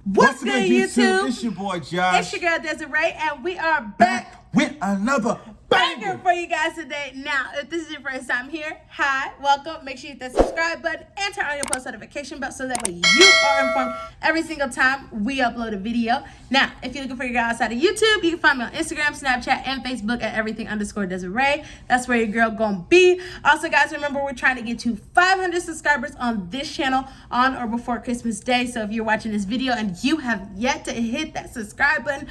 What's good, YouTube? It's your boy Josh. It's your girl Desiree, and we are back with another banger for you guys today. Now, if this is your first time here, hi, welcome. Make sure you hit that subscribe button and turn on your post notification bell so that way you are informed every single time we upload a video. Now, if you're looking for your girl outside of YouTube, you can find me on Instagram, Snapchat, and Facebook at everything_Desiree. That's where your girl gonna be. Also, guys, remember we're trying to get to 500 subscribers on this channel on or before Christmas Day. So if you're watching this video and you have yet to hit that subscribe button,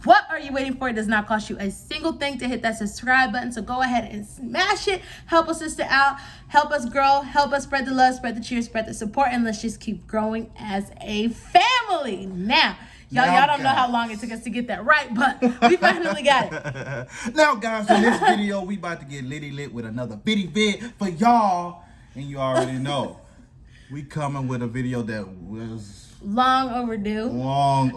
what are you waiting for? It does not cost you a single thing to hit that subscribe button. So go ahead and smash it. Help a sister out. Help us grow. Help us spread the love, spread the cheer, spread the support, and let's just keep growing as a family. Now, y'all don't know how long it took us to get that right, but we finally got it. Now, guys, in this video, we about to get litty lit with another bitty vid for y'all, and you already know we coming with a video that was long overdue.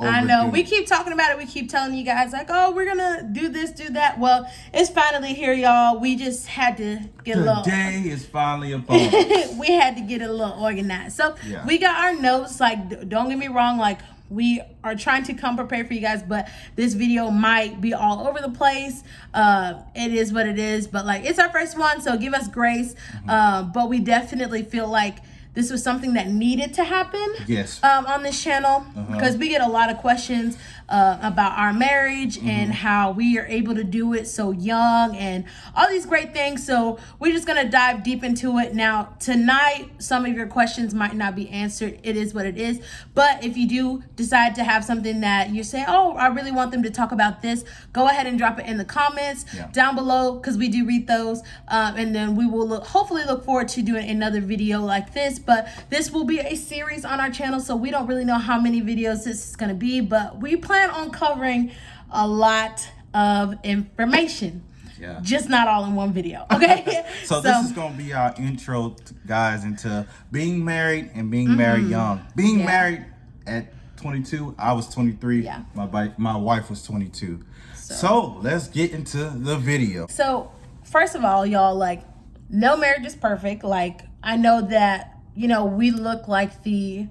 I know. We keep talking about it. We keep telling you guys, like, oh, we're going to do this, do that. Well, it's finally here, y'all. We just had to get a little... Today is finally upon us. We had to get it a little organized. So, we got our notes. Like, don't get me wrong. Like, we are trying to come prepared for you guys, but this video might be all over the place. It is what it is. But, like, it's our first one, so give us grace. But we definitely feel like this was something that needed to happen. Yes. On this channel, because we get a lot of questions about our marriage and how we are able to do it so young and all these great things. So we're just gonna dive deep into it. Now tonight, some of your questions might not be answered. It is what it is. But if you do decide to have something that you say, oh, I really want them to talk about this, go ahead and drop it in the comments down below, because we do read those. And then we will hopefully look forward to doing another video like this. But this will be a series on our channel, so we don't really know how many videos this is going to be, but we plan on covering a lot of information. Just not all in one video, okay? so this is going to be our intro, guys, into being married and being married young. Being married at 22, I was 23. My wife was 22. So let's get into the video. So first of all, y'all, like, no marriage is perfect. Like, I know that, you know, we look like the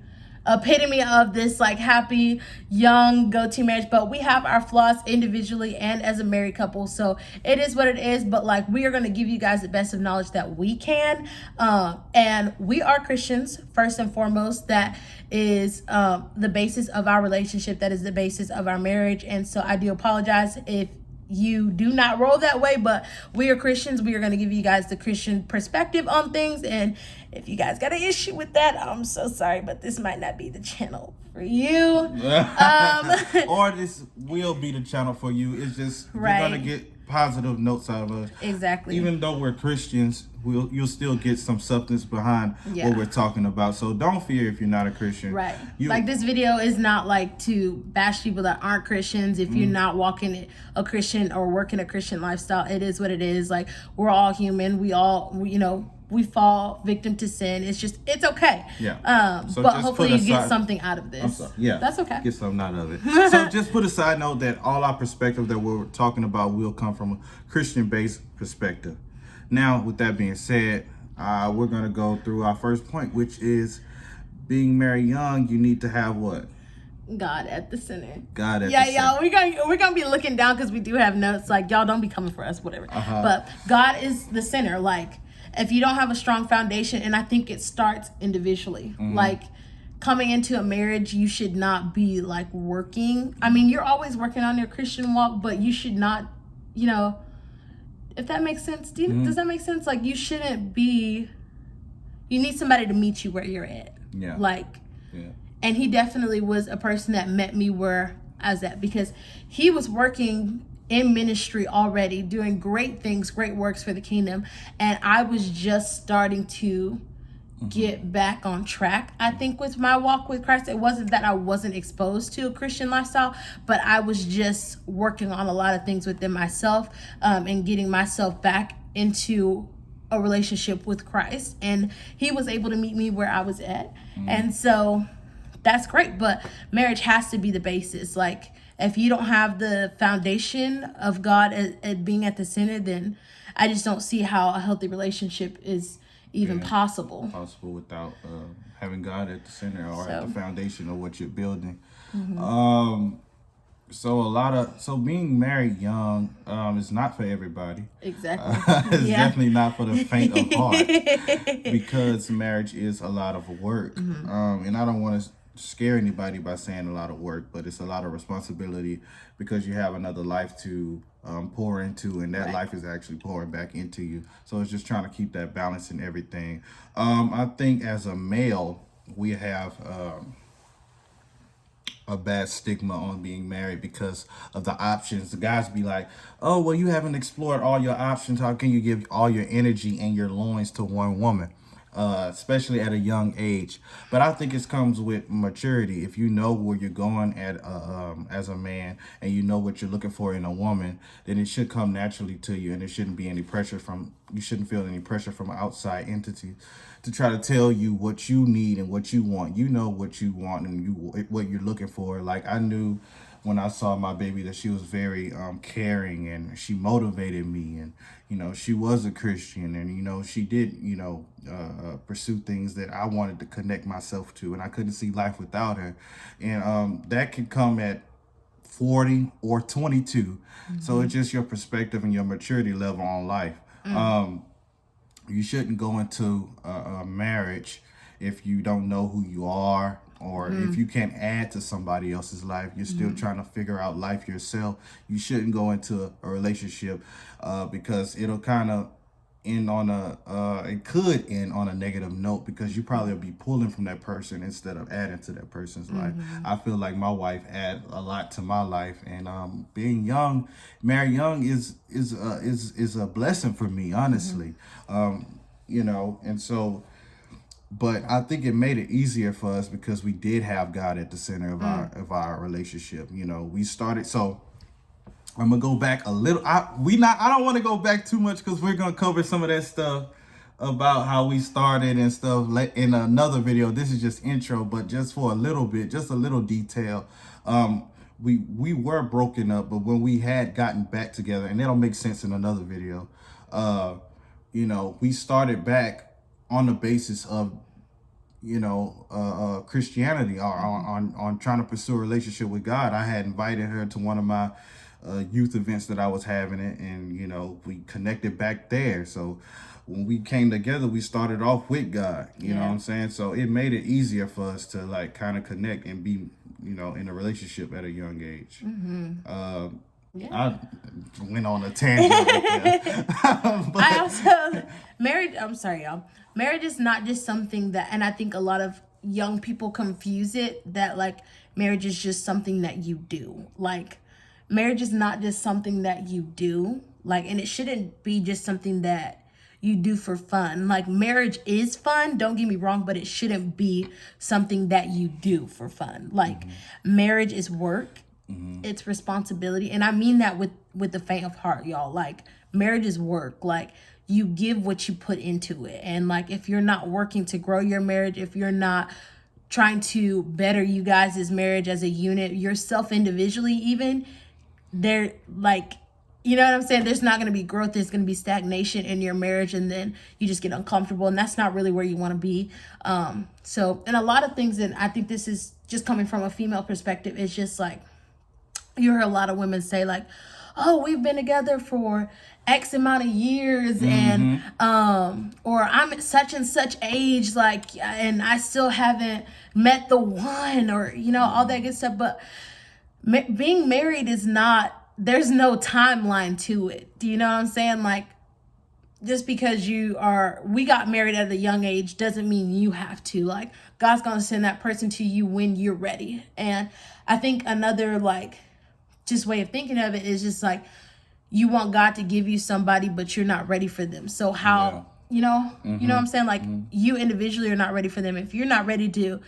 epitome of this, like, happy, young, go-to marriage, but we have our flaws individually and as a married couple. So it is what it is, but, like, we are going to give you guys the best of knowledge that we can. And we are Christians, first and foremost. That is the basis of our relationship. That is the basis of our marriage. And so I do apologize if you do not roll that way, but we are Christians. We are going to give you guys the Christian perspective on things, and if you guys got an issue with that, I'm so sorry, but this might not be the channel for you. Or this will be the channel for you. It's just you're gonna get positive notes out of us. Exactly. Even though we're Christians, you'll still get some substance behind what we're talking about. So don't fear if you're not a Christian. Right. Like, this video is not like to bash people that aren't Christians. If you're not walking a Christian or working a Christian lifestyle, it is what it is. Like, we're all human. We fall victim to sin. It's okay. So but hopefully you get something out of this. That's okay. Get something out of it. So just put a side note that all our perspective that we're talking about will come from a Christian-based perspective. Now, with that being said, we're going to go through our first point, which is being married young. You need to have what? God at the center. God at the center. Y'all, we're gonna be looking down because we do have notes. Like, y'all don't be coming for us, whatever. But God is the center. Like, if you don't have a strong foundation, and I think it starts individually. Like, coming into a marriage, you should not be, like, working. I mean, you're always working on your Christian walk, but you should not, you know, if that makes sense. Does that make sense? Like, you shouldn't be, you need somebody to meet you where you're at. And he definitely was a person that met me where I was at, because he was working in ministry already, doing great things, great works for the kingdom, and I was just starting to get back on track. I think with my walk with Christ, it wasn't that I wasn't exposed to a Christian lifestyle, but I was just working on a lot of things within myself, and getting myself back into a relationship with Christ. And he was able to meet me where I was at. And so that's great, but marriage has to be the basis. Like, if you don't have the foundation of God as being at the center, then I just don't see how a healthy relationship is even possible. Possible without having God at the center or at the foundation of what you're building. So being married young is not for everybody. Exactly. It's definitely not for the faint of heart, because marriage is a lot of work. And I don't want to scare anybody by saying a lot of work, but it's a lot of responsibility, because you have another life to pour into, and that life is actually pouring back into you. So it's just trying to keep that balance and everything. I think as a male, we have a bad stigma on being married because of the options. The guys be like, oh, well, you haven't explored all your options. How can you give all your energy and your loins to one woman? Especially at a young age. But I think it comes with maturity. If you know where you're going at as a man, and you know what you're looking for in a woman, then it should come naturally to you, and there shouldn't be any pressure you shouldn't feel any pressure from an outside entity to try to tell you what you need and what you want. You know what you want and what you're looking for. Like, I knew when I saw my baby that she was very caring, and she motivated me, and she was a Christian, and she did pursue things that I wanted to connect myself to, and I couldn't see life without her. And that can come at 40 or 22. So it's just your perspective and your maturity level on life. You shouldn't go into a marriage if you don't know who you are, or if you can't add to somebody else's life. You're still trying to figure out life yourself. You shouldn't go into a relationship because it'll kind of it could end on a negative note, because you probably will be pulling from that person instead of adding to that person's life. I feel like my wife added a lot to my life, and being married young is a blessing for me, honestly. And so, but I think it made it easier for us because we did have God at the center of our relationship. We started. So I'm gonna go back a little. I don't want to go back too much, because we're gonna cover some of that stuff about how we started and stuff in another video. This is just intro, but just for a little bit, just a little detail. We were broken up, but when we had gotten back together, and that'll make sense in another video. We started back on the basis of Christianity, or on trying to pursue a relationship with God. I had invited her to one of my youth events that I was having it, and we connected back there. So when we came together, we started off with God, you know what I'm saying? So it made it easier for us to like kind of connect and be in a relationship at a young age. I went on a tangent right there. I also I'm sorry, y'all. Marriage is not just something that, and I think a lot of young people confuse it, that like marriage is just something that you do. Like, marriage is not just something that you do, like, and it shouldn't be just something that you do for fun. Like, marriage is fun, don't get me wrong, but it shouldn't be something that you do for fun. Like, marriage is work, it's responsibility, and I mean that with the faint of heart, y'all. Like, marriage is work. Like, you give what you put into it, and like, if you're not working to grow your marriage, if you're not trying to better you guys' marriage as a unit, yourself individually even, they're like, you know what I'm saying? There's not going to be growth. There's going to be stagnation in your marriage, and then you just get uncomfortable, and that's not really where you want to be. So, and a lot of things, and I think this is just coming from a female perspective, it's just like, you hear a lot of women say like, oh, we've been together for X amount of years, and or I'm at such and such age, like, and I still haven't met the one, or all that good stuff. But being married is not, there's no timeline to it. Do you know what I'm saying? Like, just because we got married at a young age doesn't mean you have to. Like, God's gonna send that person to you when you're ready. And I think another like just way of thinking of it is just like, you want God to give you somebody, but you're not ready for them. So how, you know what I'm saying? Like, you individually are not ready for them. If you're not ready to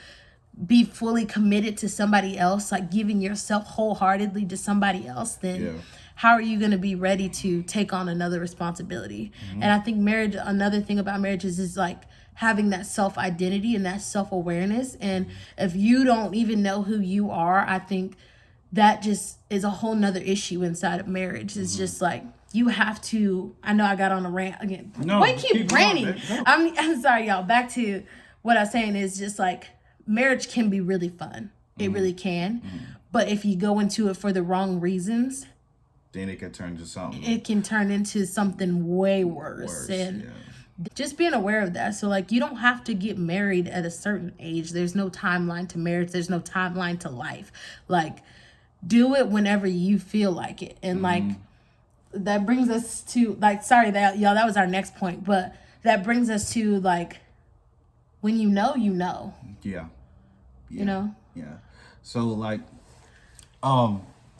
be fully committed to somebody else, like giving yourself wholeheartedly to somebody else, then how are you going to be ready to take on another responsibility? And I think marriage, another thing about marriage is like having that self-identity and that self-awareness. And if you don't even know who you are, I think that just is a whole nother issue inside of marriage. It's just like, you have to, I know I got on a rant again. No, why keep ranting? I'm sorry, y'all. Back to what I was saying is just like, marriage can be really fun. It really can. But if you go into it for the wrong reasons, then it can turn into something. It can turn into something way worse. And just being aware of that. So, like, you don't have to get married at a certain age. There's no timeline to marriage. There's no timeline to life. Like, do it whenever you feel like it. And, like, that brings us to, like, sorry, that y'all, that was our next point. But that brings us to, like, when you know, you know. Yeah. You know? Yeah. So, like,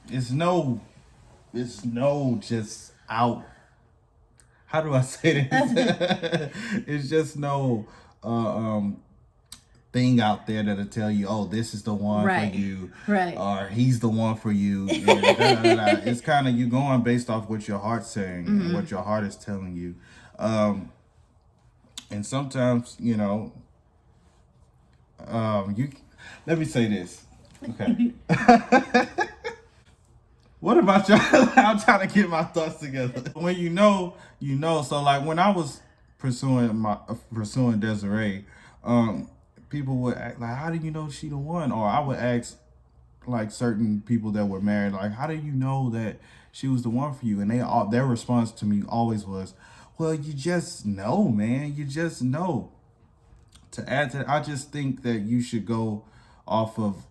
it's no just out. How do I say this? It's just no thing out there that'll tell you, oh, this is the one for you, or he's the one for you. It's kind of you going based off what your heart's saying and what your heart is telling you. And sometimes, you know, let me say this. Okay. What am I trying? I'm trying to get my thoughts together. When you know, you know. So like when I was pursuing Desiree, people would act like, "How do you know she the one?" Or I would ask like certain people that were married, like, "How do you know that she was the one for you?" And their response to me always was, "Well, you just know, man. You just know." To add to that, I just think that you should go off of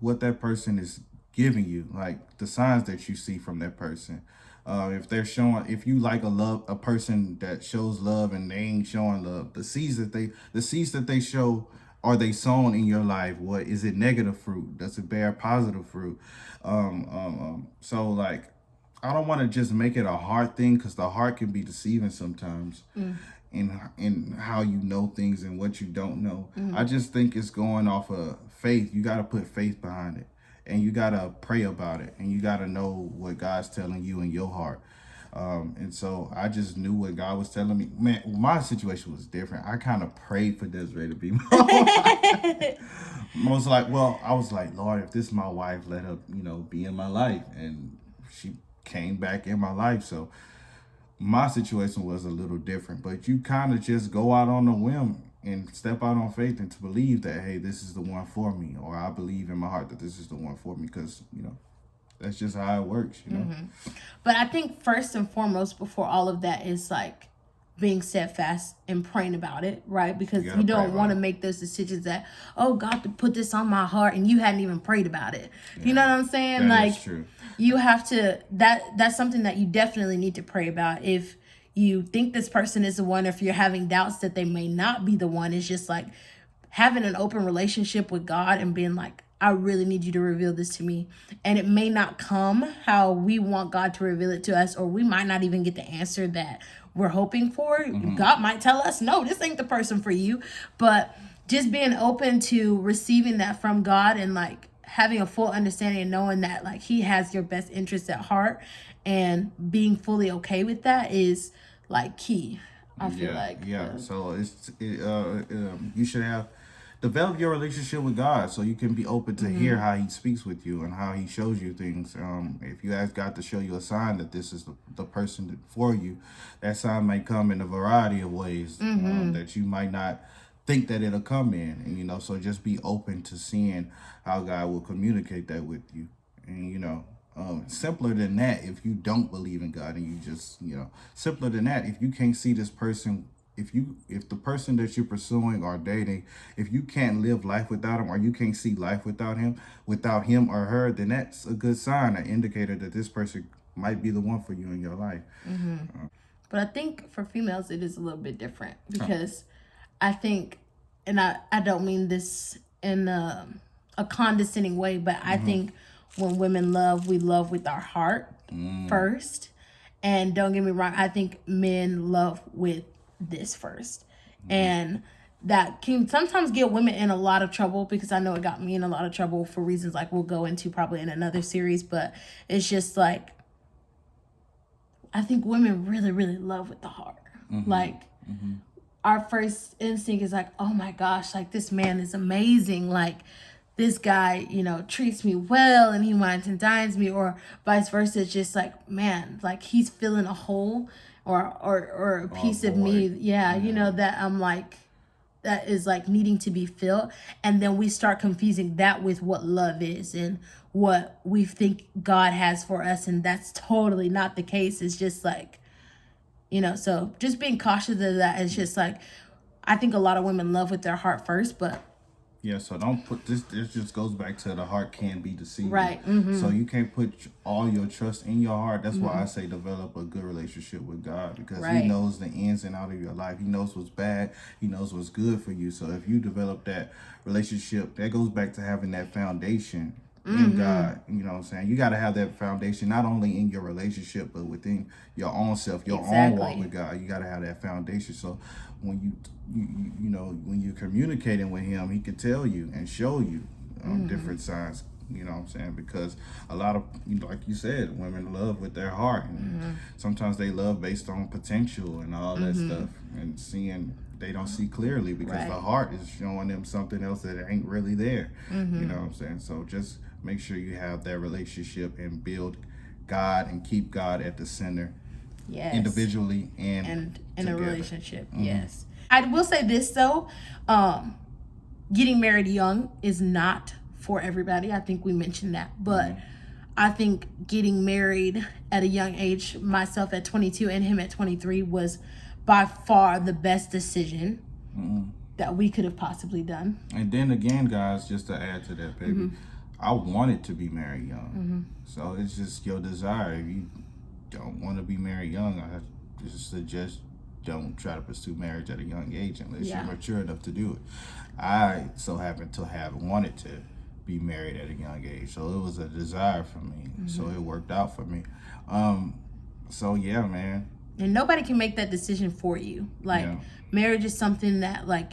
what that person is giving you, like the signs that you see from that person. If you like a person that shows love and they ain't showing love, the seeds that they show, are they sown in your life? What is it? Negative fruit? Does it bear positive fruit? So like, I don't want to just make it a heart thing, because the heart can be deceiving sometimes. In how you know things and what you don't know. I just think it's going off of faith. You got to put faith behind it, and you got to pray about it, and you got to know what God's telling you in your heart. And so I just knew what God was telling me. Man, my situation was different. I kind of prayed for Desiree to be my wife. I was like, Lord, if this is my wife, let her, be in my life. And she came back in my life. So my situation was a little different, but you kind of just go out on a whim and step out on faith and to believe that, hey, this is the one for me, or I believe in my heart that this is the one for me, because, that's just how it works, But I think first and foremost, before all of that, is like being steadfast and praying about it, right? Because you don't want to make those decisions that, oh, God, to put this on my heart, and you hadn't even prayed about it. Yeah. You know what I'm saying? That is true. You have to, that's something that you definitely need to pray about. If you think this person is the one, or if you're having doubts that they may not be the one, it's just like having an open relationship with God and being like, I really need you to reveal this to me. And it may not come how we want God to reveal it to us, or we might not even get the answer that we're hoping for. God might tell us, no, this ain't the person for you. But just being open to receiving that from God, and like having a full understanding and knowing that like he has your best interests at heart, and being fully okay with that is like key. I feel like. So you should develop your relationship with God, so you can be open to hear how he speaks with you and how he shows you things. If you ask God to show you a sign that this is the person for you, that sign may come in a variety of ways that you might not think that it'll come in. And so just be open to seeing how God will communicate that with you. And simpler than that, if you don't believe in God, and you just simpler than that, if you can't see this person, if the person that you're pursuing or dating, if you can't live life without him, or you can't see life without him or her, then that's a good sign, an indicator that this person might be the one for you in your life. But I think for females it is a little bit different, because I think, and I don't mean this in a condescending way, but I think when women love, we love with our heart first. And don't get me wrong, I think men love with this first. And that can sometimes get women in a lot of trouble, because I know it got me in a lot of trouble for reasons like we'll go into probably in another series. But it's just like, I think women really, really love with the heart. Our first instinct is like, oh my gosh, like this man is amazing. Like this guy, treats me well, and he wines and dines me, or vice versa. It's just like, man, like he's filling a hole or a piece of me. Yeah. That I'm like, that is like needing to be filled, and then we start confusing that with what love is and what we think God has for us, and that's totally not the case. It's just like, so just being cautious of that. It's just like, I think a lot of women love with their heart first, but yeah, so don't put this. This just goes back to the heart can be deceived. Right. So you can't put all your trust in your heart. That's why I say develop a good relationship with God, because He knows the ins and out of your life. He knows what's bad. He knows what's good for you. So if you develop that relationship, that goes back to having that foundation in God. You know what I'm saying? You got to have that foundation not only in your relationship, but within your own self, your own walk with God. You got to have that foundation. So when when you're communicating with Him, He can tell you and show you different signs. You know what I'm saying? Because a lot of, like you said, women love with their heart, and sometimes they love based on potential and all that stuff, and they don't see clearly because the heart is showing them something else that ain't really there. You know what I'm saying? So just make sure you have that relationship and build God and keep God at the center. Yes. Individually and in a relationship. Yes. I will say this though, getting married young is not for everybody. I think we mentioned that, but I think getting married at a young age, myself at 22 and him at 23, was by far the best decision that we could have possibly done. And then again, guys, just to add to that, baby, I wanted to be married young. So it's just your desire. If you don't want to be married young, I just suggest don't try to pursue marriage at a young age unless you're mature enough to do it. I so happen to have wanted to be married at a young age, so it was a desire for me. So it worked out for me. So yeah, man. And nobody can make that decision for you. Like marriage is something that like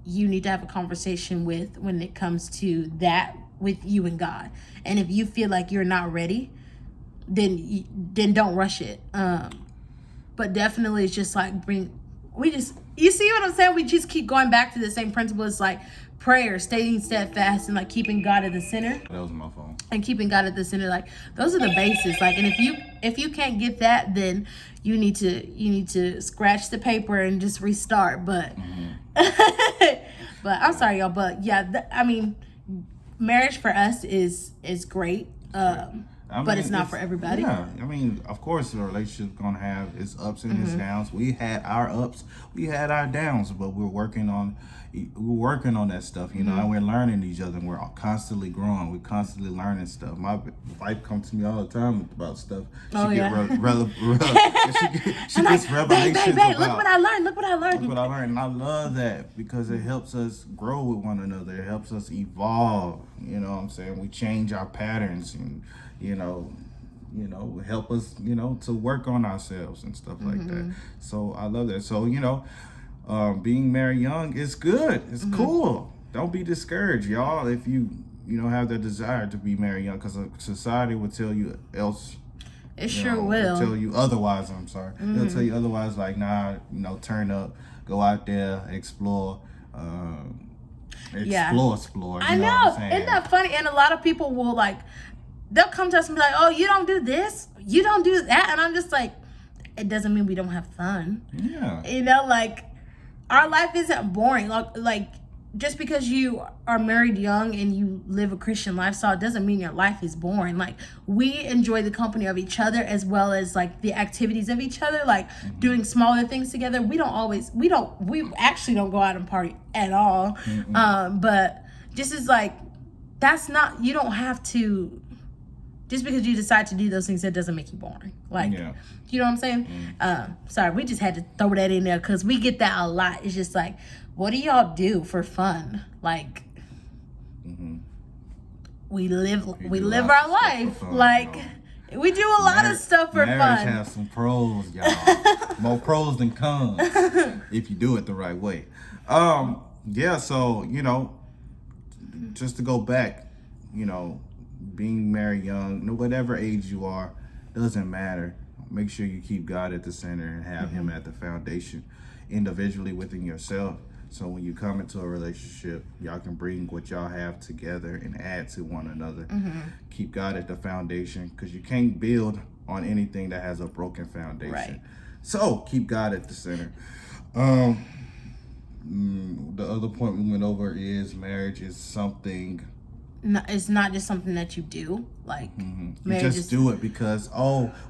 you need to have a conversation with when it comes to that with you and God. And if you feel like you're not ready, then don't rush it. But definitely it's just like you see what I'm saying? We just keep going back to the same principle. It's like prayer, staying steadfast, and like keeping God at the center. That was my phone. And keeping God at the center, like those are the bases. Like, and if you can't get that, then you need to scratch the paper and just restart. But but I'm sorry, y'all. But yeah, I mean, marriage for us is great. But it's not for everybody. Yeah, I mean, of course, the relationship's gonna have its ups and its downs. We had our ups, we had our downs, but we're working on that stuff, and we're learning each other. And we're constantly growing. We're constantly learning stuff. My wife comes to me all the time about stuff. She gets revelations babe, look what I learned. Look what I learned. And I love that because it helps us grow with one another. It helps us evolve. You know what I'm saying? We change our patterns and help us, to work on ourselves and stuff like that. So I love that. So, being married young is good. It's cool. Don't be discouraged, y'all, if you have that desire to be married young, because society will tell you else. It sure will. Tell you otherwise, I'm sorry. They'll tell you otherwise, like, nah, turn up, go out there, explore. Explore. I know. Isn't that funny? And a lot of people will they'll come to us and be like, oh, you don't do this, you don't do that. And I'm just like, it doesn't mean we don't have fun. Yeah. Our life isn't boring. Like just because you are married young and you live a Christian lifestyle doesn't mean your life is boring. Like, we enjoy the company of each other as well as the activities of each other, doing smaller things together. We actually don't go out and party at all. But just as that's not, you don't have to, just because you decide to do those things, that doesn't make you boring. You know what I'm saying? Sorry, we just had to throw that in there because we get that a lot. It's just what do y'all do for fun? We live our life. We do a lot of stuff for fun. Marriage has some pros, y'all. More pros than cons if you do it the right way. Yeah, so, just to go back, being married young, whatever age you are, doesn't matter. Make sure you keep God at the center and have Him at the foundation individually within yourself. So when you come into a relationship, y'all can bring what y'all have together and add to one another. Keep God at the foundation, because you can't build on anything that has a broken foundation. Right. So keep God at the center. the other point we went over is marriage is something. No, it's not just something that you do. Like, you just do it because,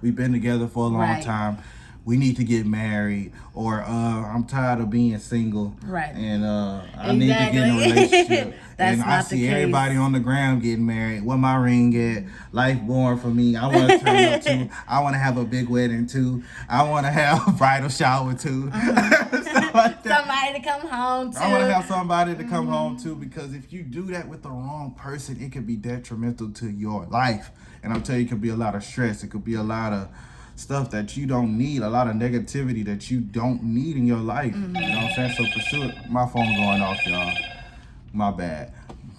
we've been together for a long time. We need to get married, or I'm tired of being single, and I need to get in a relationship. And I see everybody on the ground getting married. Where my ring at? Life born for me. I want to turn up too. I want to have a big wedding too. I want to have a bridal shower too. Like somebody to come home to. I want to have somebody to come home to, because if you do that with the wrong person, it could be detrimental to your life. And I'm telling you, it could be a lot of stress. It could be a lot of stuff that you don't need, a lot of negativity that you don't need in your life. You know what I'm saying? So pursue it. My phone going off, y'all. My bad.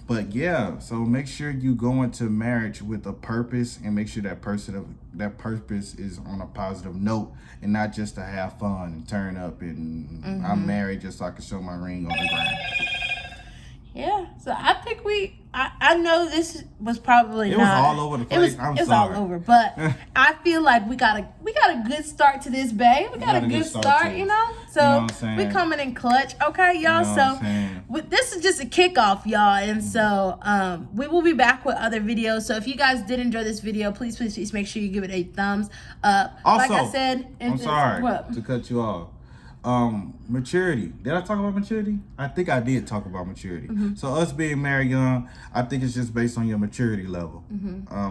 But yeah, so make sure you go into marriage with a purpose, and make sure that purpose is on a positive note, and not just to have fun and turn up and I'm married just so I can show my ring on the ground. Yeah, so I think I know this was probably it was all over the place. It was all over, but I feel like we got a good start to this, babe. We got a good start, you know. So we coming in clutch, okay, y'all. This is just a kickoff, y'all, and so we will be back with other videos. So if you guys did enjoy this video, please make sure you give it a thumbs up. Also, like I said, I'm sorry to cut you off. Maturity. Did I talk about maturity? I think I did talk about maturity. So us being married young, I think it's just based on your maturity level.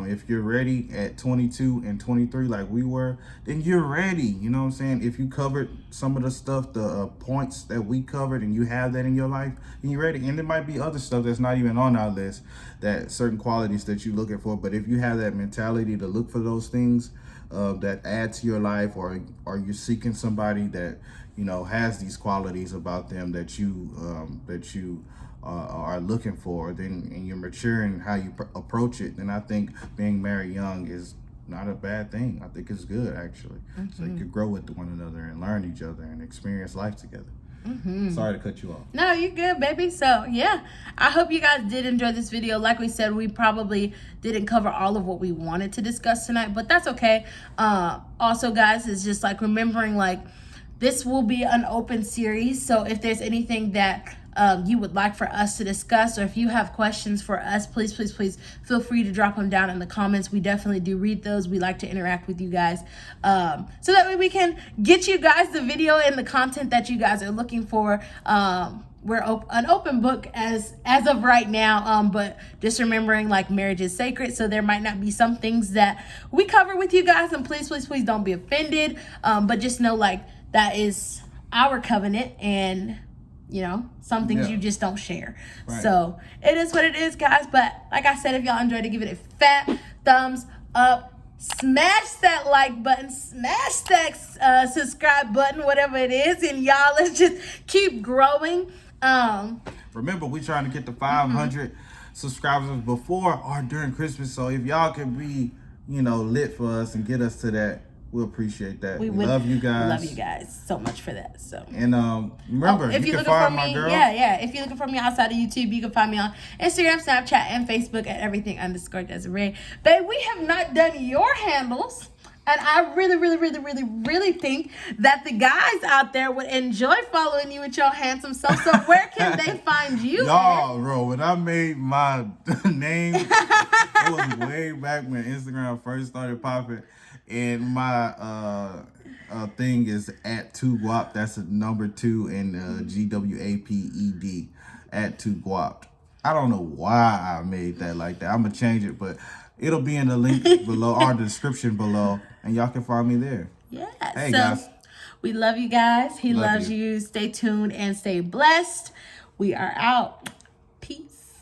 If you're ready at 22 and 23 like we were, then you're ready. You know what I'm saying? If you covered some of the stuff, the points that we covered, and you have that in your life, then you're ready. And there might be other stuff that's not even on our list, that certain qualities that you're looking for. But if you have that mentality to look for those things that add to your life, or you're seeking somebody that has these qualities about them that you are looking for, then, and you're maturing how you approach it, then I think being married young is not a bad thing. I think it's good, actually. So you could grow with one another and learn each other and experience life together. Sorry to cut you off. No, you're good, baby. So yeah, I hope you guys did enjoy this video. Like we said, we probably didn't cover all of what we wanted to discuss tonight, but that's okay. Also, guys, it's just like remembering, like, this will be an open series. So if there's anything that you would like for us to discuss, or if you have questions for us, please feel free to drop them down in the comments. We definitely do read those. We like to interact with you guys, so that way we can get you guys the video and the content that you guys are looking for. We're an open book as of right now, but just remembering, like, marriage is sacred, so there might not be some things that we cover with you guys, and please don't be offended, but just know, like, that is our covenant, and some things you just don't share. So it is what it is, guys. But like I said, if y'all enjoyed it, give it a fat thumbs up. Smash that like button, smash that subscribe button, whatever it is, and y'all, let's just keep growing. Remember, we're trying to get to 500 subscribers before or during Christmas. So if y'all can be lit for us and get us to that, we'll appreciate that. We love you guys. Love you guys so much for that. So, and remember, if you you're can find my girl. If you're looking for me outside of YouTube, you can find me on Instagram, Snapchat, and Facebook at everything_Desiree. Babe, we have not done your handles, and I really think that the guys out there would enjoy following you with your handsome self. So where can they find you? Y'all, bro, when I made my name, it was way back when Instagram first started popping. And my thing is at 2guap. That's a number 2 and GWAPED at 2guap. I don't know why I made that like that. I'm gonna change it, but it'll be in the link below or the description below, and y'all can find me there. Yeah. Hey, guys. We love you guys. He loves you. Stay tuned and stay blessed. We are out. Peace.